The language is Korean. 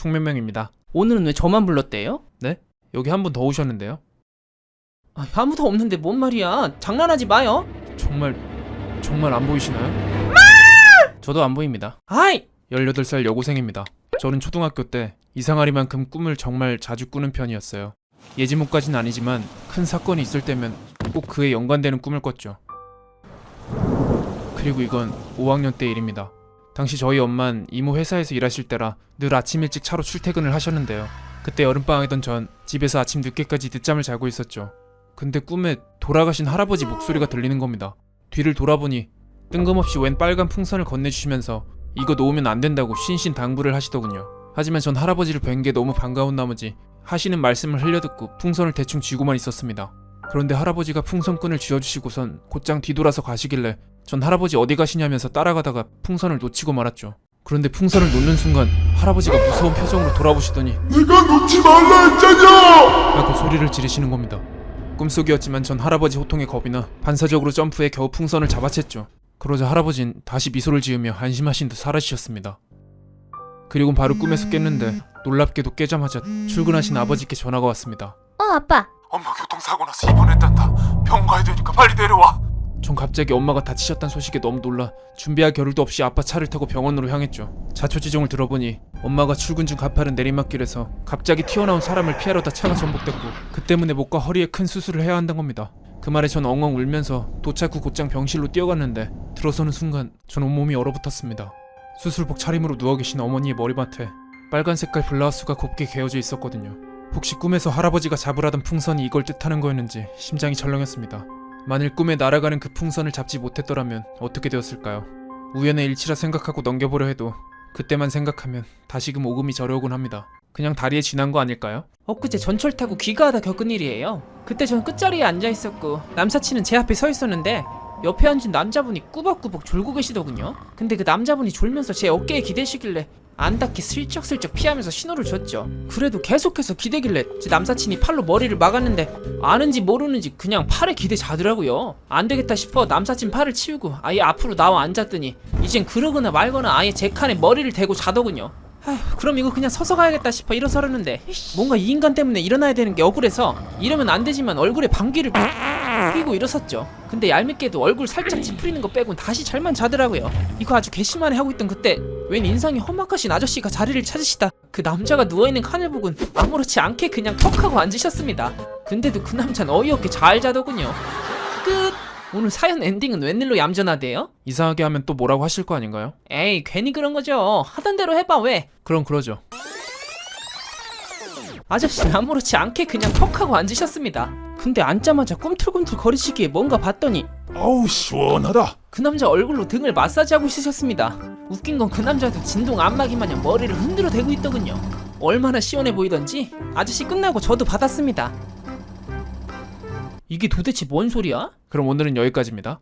총 몇 명입니다. 오늘은 왜 저만 불렀대요? 네? 여기 한 분 더 오셨는데요? 아무도 없는데 뭔 말이야. 장난하지 마요. 정말 안 보이시나요? 저도 안 보입니다. 아이! 18살 여고생입니다. 저는 초등학교 때 이상하리만큼 꿈을 정말 자주 꾸는 편이었어요. 예지몽까지는 아니지만 큰 사건이 있을 때면 꼭 그에 연관되는 꿈을 꿨죠. 그리고 이건 5학년 때 일입니다. 당시 저희 엄만 이모 회사에서 일하실 때라 늘 아침 일찍 차로 출퇴근을 하셨는데요. 그때 여름방학이던 전 집에서 아침 늦게까지 늦잠을 자고 있었죠. 근데 꿈에 돌아가신 할아버지 목소리가 들리는 겁니다. 뒤를 돌아보니 뜬금없이 웬 빨간 풍선을 건네주시면서 이거 놓으면 안 된다고 신신당부를 하시더군요. 하지만 전 할아버지를 뵌 게 너무 반가운 나머지 하시는 말씀을 흘려듣고 풍선을 대충 쥐고만 있었습니다. 그런데 할아버지가 풍선끈을 쥐어주시고선 곧장 뒤돌아서 가시길래 전 할아버지 어디 가시냐면서 따라가다가 풍선을 놓치고 말았죠. 그런데 풍선을 놓는 순간 할아버지가 무서운 표정으로 돌아보시더니 내가 놓지 말라 했잖아! 라고 소리를 지르시는 겁니다. 꿈속이었지만 전 할아버지 호통에 겁이 나 반사적으로 점프해 겨우 풍선을 잡아챘죠. 그러자 할아버진 다시 미소를 지으며 안심하신 듯 사라지셨습니다. 그리고 바로 꿈에서 깼는데 놀랍게도 깨자마자 출근하신 아버지께 전화가 왔습니다. 아빠. 엄마 교통사고 나서 입원했단다. 병 가야 되니까 빨리 내려와. 전 갑자기 엄마가 다치셨다는 소식에 너무 놀라 준비할 겨를도 없이 아빠 차를 타고 병원으로 향했죠. 자초지종을 들어보니 엄마가 출근 중 가파른 내리막길에서 갑자기 튀어나온 사람을 피하려다 차가 전복됐고 그 때문에 목과 허리에 큰 수술을 해야 한다는 겁니다. 그 말에 전 엉엉 울면서 도착 후 곧장 병실로 뛰어갔는데 들어서는 순간 전 온몸이 얼어붙었습니다. 수술복 차림으로 누워 계신 어머니의 머리맡에 빨간 색깔 블라우스가 곱게 개어져 있었거든요. 혹시 꿈에서 할아버지가 잡으라던 풍선이 이걸 뜻하는 거였는지 심장이 철렁했습니다. 만일 꿈에 날아가는 그 풍선을 잡지 못했더라면 어떻게 되었을까요? 우연의 일치라 생각하고 넘겨보려 해도 그때만 생각하면 다시금 오금이 저려오곤 합니다. 그냥 다리에 쥐난 거 아닐까요? 엊그제 전철 타고 귀가하다 겪은 일이에요. 그때 전 끝자리에 앉아있었고 남사친은 제 앞에 서 있었는데 옆에 앉은 남자분이 꾸벅꾸벅 졸고 계시더군요. 근데 그 남자분이 졸면서 제 어깨에 기대시길래 안닿게 슬쩍슬쩍 피하면서 신호를 줬죠. 그래도 계속해서 기대길래 제 남사친이 팔로 머리를 막았는데 아는지 모르는지 그냥 팔에 기대 자더라고요. 안되겠다 싶어 남사친 팔을 치우고 아예 앞으로 나와 앉았더니 이젠 그러거나 말거나 아예 제 칸에 머리를 대고 자더군요. 아휴, 그럼 이거 그냥 서서 가야겠다 싶어 일어서려는데 뭔가 이 인간 때문에 일어나야 되는 게 억울해서 이러면 안 되지만 얼굴에 방귀를 끼고 일어섰죠. 근데 얄밉게도 얼굴 살짝 찌푸리는 거 빼곤 다시 잘만 자더라고요. 이거 아주 괘씸하네 하고 있던 그때 웬 인상이 험악하신 아저씨가 자리를 찾으시다 그 남자가 누워있는 칸을 보곤 아무렇지 않게 그냥 턱 하고 앉으셨습니다. 근데도 그 남자는 어이없게 잘 자더군요. 끝! 오늘 사연 엔딩은 웬일로 얌전하대요? 이상하게 하면 또 뭐라고 하실 거 아닌가요? 에이 괜히 그런 거죠. 하던 대로 해봐 왜? 그럼 그러죠. 아저씨는 아무렇지 않게 그냥 턱 하고 앉으셨습니다. 근데 앉자마자 꿈틀꿈틀 거리시기에 뭔가 봤더니 아우 시원하다. 그 남자 얼굴로 등을 마사지하고 있으셨습니다. 웃긴 건 그 남자도 진동 안마기 마냥 머리를 흔들어 대고 있더군요. 얼마나 시원해 보이던지 아저씨 끝나고 저도 받았습니다. 이게 도대체 뭔 소리야? 그럼 오늘은 여기까지입니다.